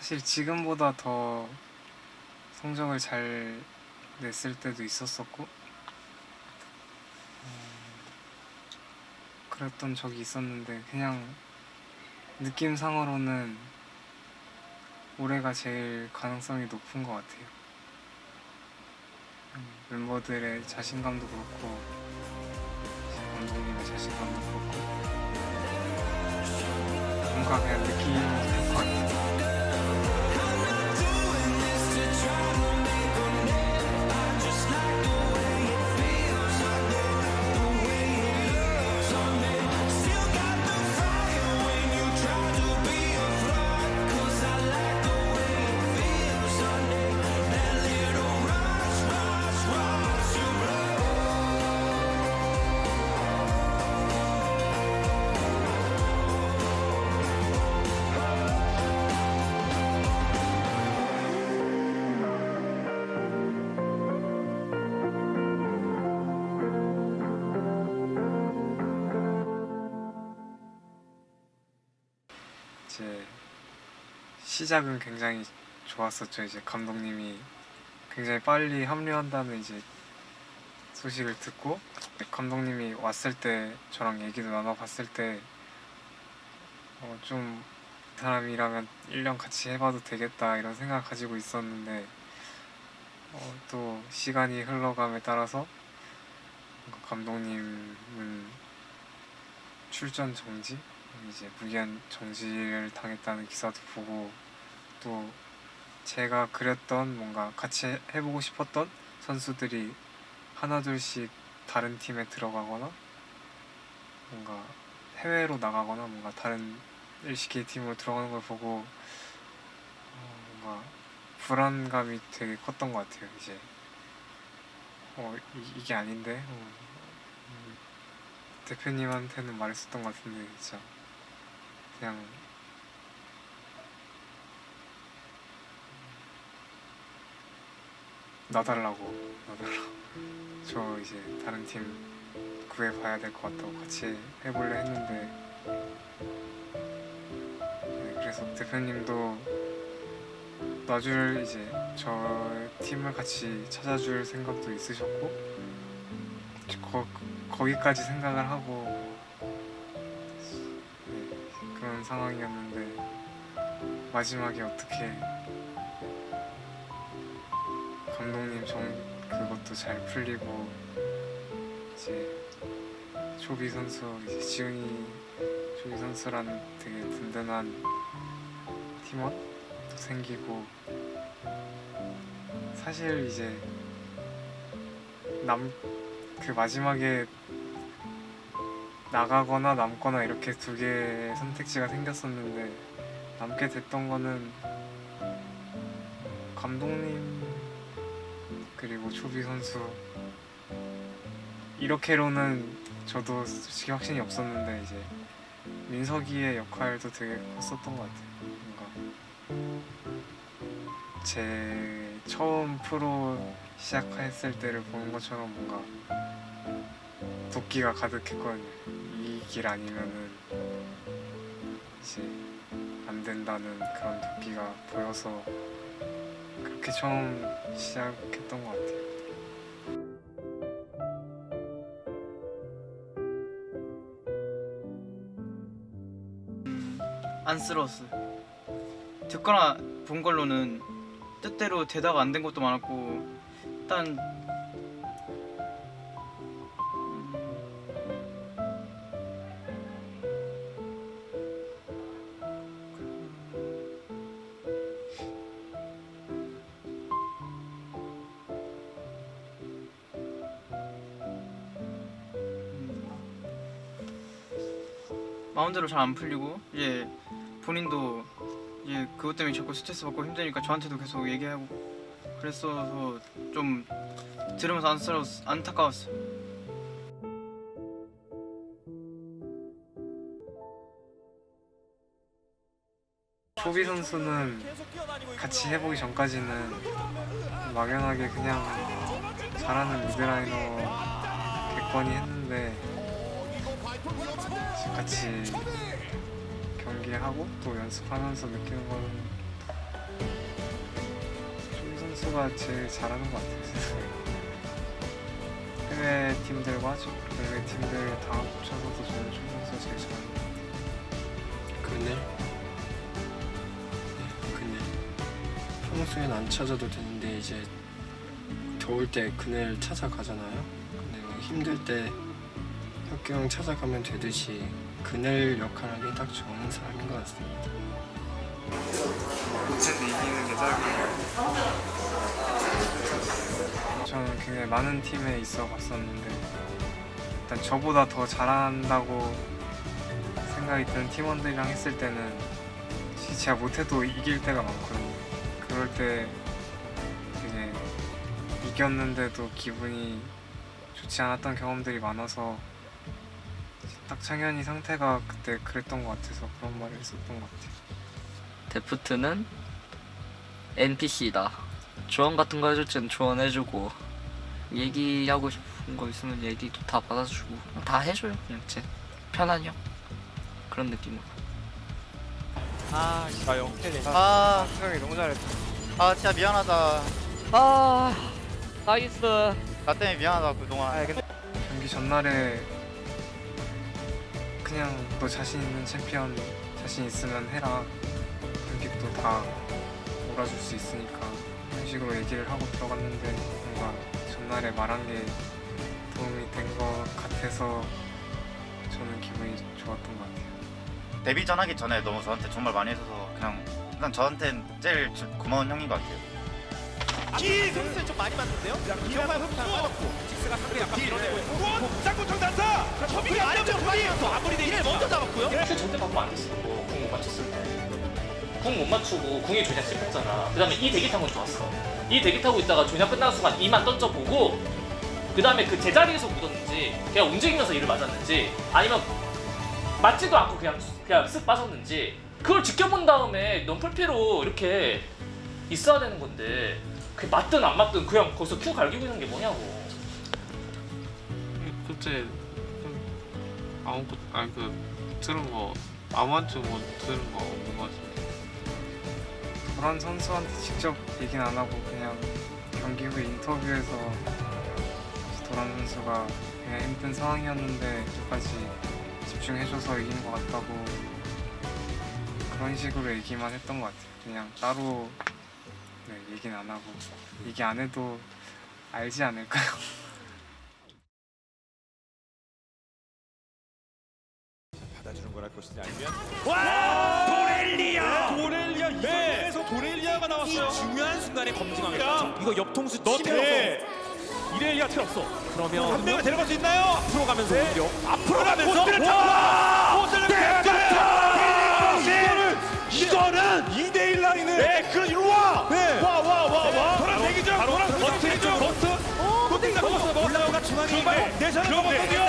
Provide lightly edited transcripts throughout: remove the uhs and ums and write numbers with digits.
사실 지금보다 더 성적을 잘 냈을 때도 있었었고 그랬던 적이 있었는데 그냥 느낌상으로는 올해가 제일 가능성이 높은 것 같아요. 멤버들의 자신감도 그렇고 감독님의 자신감도 그렇고 뭔가 그냥 느낌이 될 것 같아요. 이제 시작은 굉장히 좋았었죠. 이제 감독님이 굉장히 빨리 합류한다는 이제 소식을 듣고 감독님이 왔을 때 저랑 얘기도 나눠봤을 때 좀 사람이라면 1년 같이 해봐도 되겠다 이런 생각 가지고 있었는데 또 시간이 흘러감에 따라서 감독님은 출전 정지? 이제 무기한 정지를 당했다는 기사도 보고 또 제가 그렸던 뭔가 같이 해보고 싶었던 선수들이 하나둘씩 다른 팀에 들어가거나 뭔가 해외로 나가거나 뭔가 다른 LCK 팀으로 들어가는 걸 보고 뭔가 불안감이 되게 컸던 것 같아요. 이제 이게 아닌데 대표님한테는 말했었던 것 같은데 진짜 그냥 놔달라고 저 이제 다른 팀 구해봐야 될 것 같다고 같이 해볼래 했는데 네, 그래서 대표님도 놔줄 이제 저 팀을 같이 찾아줄 생각도 있으셨고 거기까지 생각을 하고 네, 그런 상황이었는데 마지막에 어떻게 감독님 그것도 잘 풀리고 이제 초비 선수 이제 지훈이 초비 선수라는 되게 든든한 팀원도 생기고 사실 이제 그 마지막에 나가거나 남거나 이렇게 두 개의 선택지가 생겼었는데 남게 됐던 거는 감독님 그리고 초비 선수 이렇게로는 저도 솔직히 확신이 없었는데 이제 민석이의 역할도 되게 컸었던 것 같아요. 뭔가 제 처음 프로 시작했을 때를 보는 것처럼 뭔가 도끼가 가득했거든요. 이 길 아니면은 이제 안 된다는 그런 도끼가 보여서 그렇게 처음 시작했던 것 같아요. 안쓰러웠어. 듣거나 본 걸로는 뜻대로 대답 안 된 것도 많았고 일단 마음대로 잘 안 풀리고 이제 본인도 이제 그것 때문에 자꾸 스트레스 받고 힘드니까 저한테도 계속 얘기하고 그랬어서 좀 들으면서 안타까웠어. 초비 선수는 같이 해보기 전까지는 막연하게 그냥 잘하는 미드라이너 겠거니 했는데 같이 경기하고 또 연습하면서 느끼는 거는 선수가 제일 잘하는 것 같아요. 제 생각에. 해외 팀들과 국내 팀들 다 합쳐서도 저는 총 선수가 제일 잘하는 것 같아요. 그늘? 네, 그늘. 평소엔 안 찾아도 되는데 이제 더울 때 그늘 찾아가잖아요. 근데 뭐 힘들 때 혁경 찾아가면 되듯이 그늘 역할하기 딱 좋은 사람인 것 같습니다. 인체도 이기는 게 짧은 저는 굉장히 많은 팀에 있어 봤었는데 일단 저보다 더 잘한다고 생각이 드는 팀원들이랑 했을 때는 제가 못해도 이길 때가 많거든요. 그럴 때 되게 이겼는데도 기분이 좋지 않았던 경험들이 많아서 딱 창현이 상태가 그때 그랬던 것 같아서 그런 말을 했었던 것 같아요. 데프트는 NPC다. 조언 같은 거 해줄 땐 조언해주고 얘기하고 싶은 거 있으면 얘기도 다 받아주고 다 해줘요. 그냥 제 편한 형 그런 느낌으로. 아, 영태네. 아, 형이 너무 잘했다. 아 진짜 미안하다. 아 나이스. 나 때문에 미안하다 그동안. 경기 전날에 그냥 너 자신 있는 챔피언 자신 있으면 해라. 올림픽도 다 몰아줄 수 있으니까 이런 식으로 얘기를 하고 들어갔는데 뭔가 전날에 말한 게 도움이 된 것 같아서 저는 기분이 좋았던 것 같아요. 데뷔전 하기 전에 너무 저한테 정말 많이 해줘서 그냥 일단 저한텐 제일 고마운 형인 것 같아요. 이 선수는 좀 많이 맞는데요? 이영화 선수 빠졌고 직스가 상대 약간 밀어내고 있고 짱구청 단타! 저비기 아래쪽 방이었어 아무리 되게 먼저 잡았고요? 큐 절대 받으면 안 됐어. 궁 못 맞췄을 때. 궁 못 맞추고 궁이 조냐 씹혔잖아. 그 다음에 이 대기 탄 건 좋았어. 이 대기 타고 있다가 조냐 끝나는 순간 이만 던져보고 그 다음에 그 제자리에서 묻었는지 그냥 움직이면서 이를 맞았는지 아니면 맞지도 않고 그냥 쓱 빠졌는지 그걸 지켜본 다음에 넌 풀피로 이렇게 있어야 되는 건데 그게 맞든 안 맞든 그냥 거기서 큐 갈기고 있는 게 뭐냐고. 그때 아무것도 아니 그 들은 거 아무한테 뭐 들은 거 없는 거 같은데. 도란 선수한테 직접 얘기는 안 하고 그냥 경기 후 인터뷰에서 도란 선수가 그냥 힘든 상황이었는데 끝까지 집중해줘서 이긴 것 같다고 그런 식으로 얘기만 했던 것 같아요. 그냥 따로 얘기는 안 하고 얘기 안 해도 알지 않을까요? 받아주는 걸 할 것이냐 아니면 와! 도렐리아! 이번에서 도렐리아가 나왔어요. 이 중요한 순간에 검증합니다. 이거 옆통수 너 틀었어. 이렐리아 틀었어. 그러면 한 명을 데려갈 수 있나요? 앞으로 가면서 오히려 앞으로 가면서 포스를 이거는 2대1 라인을 네, 그럼 이리 와! 네. 와! 도란 대기 중! 도란 버트 중! 버트! 올라오가 중앙에 내셔는 넘었거든요!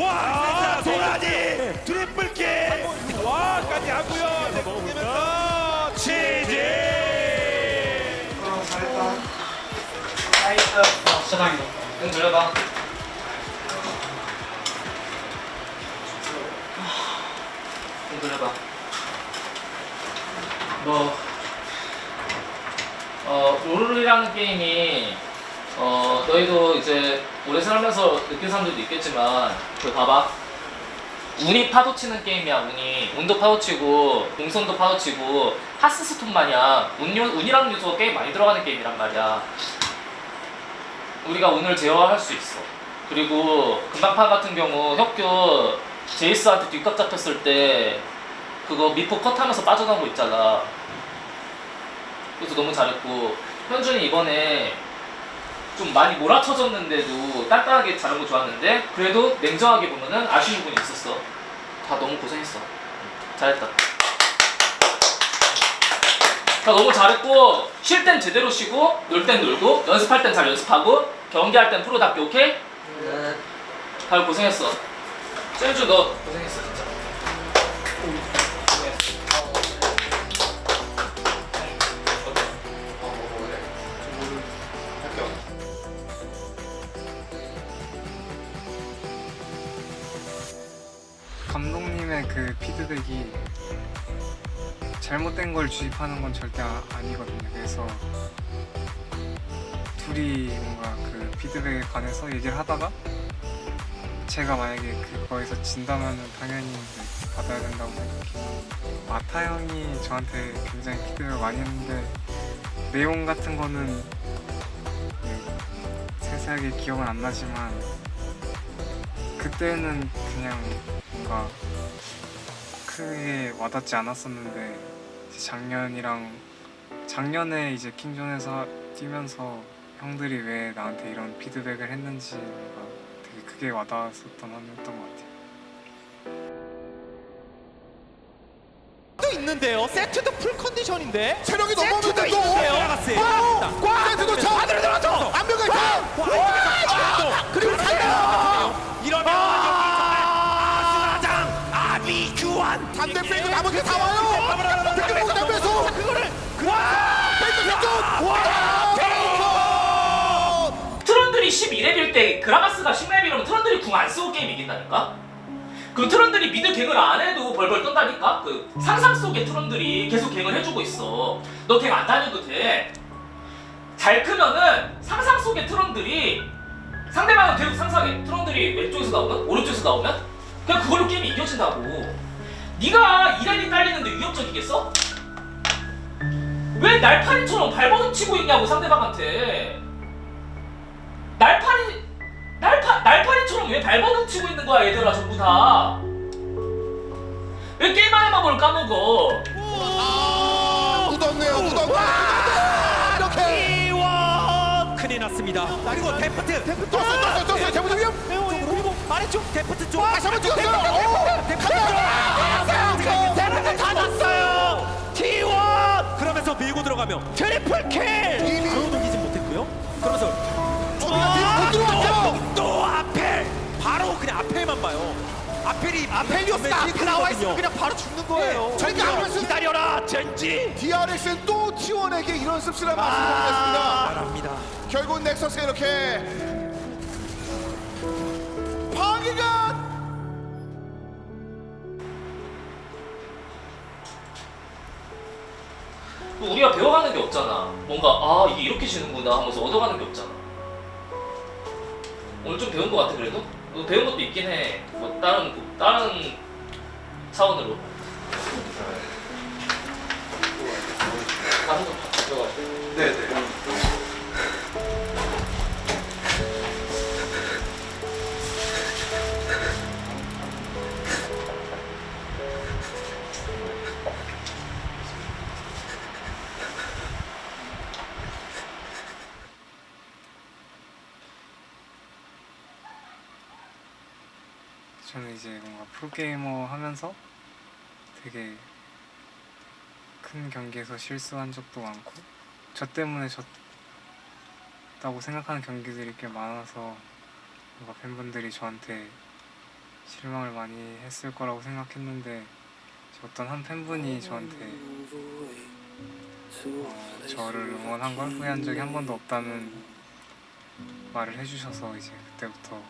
와! 도란이! 트리플킥! 와까지 하고요! 먹으면서 치즈! 시작합니다. 응 돌려봐. 응 돌려봐. 롤이라는 게임이 너희도 이제 오래 살면서 느낀 사람들도 있겠지만 그 봐봐. 운이 파도치는 게임이야. 운도 파도치고 공선도 파도치고 하스스톤 마냥 운이라는 요소가 꽤 많이 들어가는 게임이란 말이야. 우리가 운을 제어할 수 있어. 그리고 금방판 같은 경우 혁규 제이스한테 뒷각 잡혔을 때 그거 미포 컷하면서 빠져나오고 있잖아. 그래서 너무 잘했고 현준이 이번에 좀 많이 몰아쳐졌는데도 단단하게 잘한 거 좋았는데 그래도 냉정하게 보면은 아쉬운 부분이 있었어. 다 너무 고생했어. 잘했다. 다 너무 잘했고 쉴 땐 제대로 쉬고 놀 땐 놀고 연습할 땐 잘 연습하고 경기할 땐 프로답게 오케이? 네. 다들 고생했어. 셀주 너 고생했어 진짜. 감독님의 그 피드백이 잘못된 걸 주입하는 건 절대 아니거든요. 그래서 둘이 뭔가 그 피드백에 관해서 얘기를 하다가 제가 만약에 그거에서 진다면은 당연히 이제 받아야 된다고 생각해요. 마타 형이 저한테 굉장히 피드백을 많이 했는데 내용 같은 거는 세세하게 기억은 안 나지만 그때는 그냥 뭔가 크게 와닿지 않았었는데 작년에 이제 킹존에서 뛰면서 형들이 왜 나한테 이런 피드백을 했는지가 되게 크게 와닿았었던 한 해였던 것 같아요. 또 있는데요. 세트도 풀 컨디션인데. 체력이 세트도 넘어오는데 있는데요. 세트도 쳐! 안으로 들어가서 안면가 있다! 그리고 살려. 이러면 여기 정말 아수라장 아비 규환 반대 빼고 남은 게 다 와요! 백경복 남에서! 그거를 백경 생존! 트런들이 11렙일 때 그라가스가 10렙이라면 트런들이 궁 안 쓰고 게임 이긴다니까? 그 트런들이 미드 갱을 안 해도 벌벌 떤다니까? 그 상상 속의 트런들이 계속 갱을 해주고 있어. 너 갱 안 다녀도 돼. 잘 크면은 상상 속의 트런들이 상대방은 계속 상상해. 트런들이 왼쪽에서 나오면 오른쪽에서 나오면 그냥 그걸로 게임이 이겨진다고. 네가 이란이 딸리는데 위협적이겠어? 왜 날파리처럼 발버둥 치고 있냐고 상대방한테. 날파리처럼 왜 발버둥 치고 있는 거야 얘들아 전부 다. 왜 게임 안에만 뭘 까먹어. 묻었네요, 묻었네! 이렇게! 이원 큰일 났습니다. 그리고 데프트 떴어요, 대부분 위험! 그리고 아래쪽 데프트 쪽 다시 한번 찍었어요! 데프트 다 났어요. T1 그러면서 밀고 들어가며 트리플 킬. 이미 이기지 못했고요. 그러면서 못 들어왔죠? 또 아펠 바로 그냥 아펠만 봐요. 아펠리오스가 앞에 나와 있으면 그냥 바로 죽는 거예요. 그러니까 아펠리오스- 기다려라 젠지. DRX는 또 T1에게 이런 씁쓸한 말씀을 드렸습니다. 말합니다. 결국 넥서스가 이렇게 파괴가 우리가 배워가는 게 없잖아. 뭔가 아 이게 이렇게 지는구나 하면서 얻어가는 게 없잖아. 오늘 좀 배운 거 같아 그래도? 너 배운 것도 있긴 해. 뭐 다른 차원으로. 다른 거 가져가. 네네. 저는 이제 뭔가 프로게이머 하면서 되게 큰 경기에서 실수한 적도 많고 저 때문에 졌다고 생각하는 경기들이 꽤 많아서 뭔가 팬분들이 저한테 실망을 많이 했을 거라고 생각했는데 어떤 한 팬분이 저한테 저를 응원한 걸 후회한 적이 한 번도 없다는 말을 해주셔서 이제 그때부터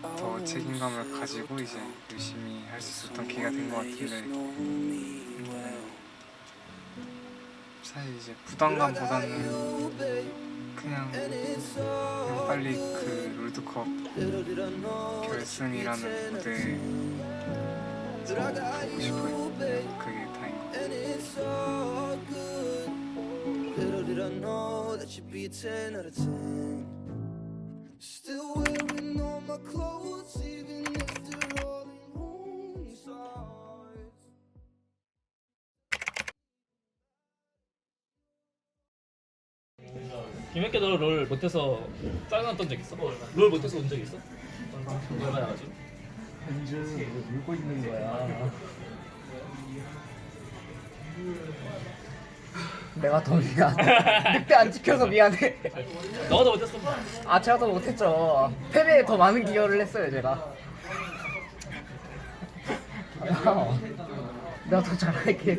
더 책임감을 가지고 이제 열심히 할 수 있었던 계기가 된 것 같은데 사실 이제 부담감보다는 그냥 빨리 그 롤드컵 결승이라는 무대에 보고 싶어요. 그게 다인 것 같아요. Little did I know that you'd be a 10 out of 10. Still wearing all my clothes, even if they're all in wrong size. 김학규 너롤 못해서 짜증났던 적 있어? 롤 못해서 온 적 있어? 얼마 나가지고? 울고 있는 거야. 내가 더 미안. 늑대 안 지켜서 미안해. 너가 더 못했어. 아 제가 더 못했죠. 패배에 더 많은 기여를 했어요 제가. 내가 더 잘할게.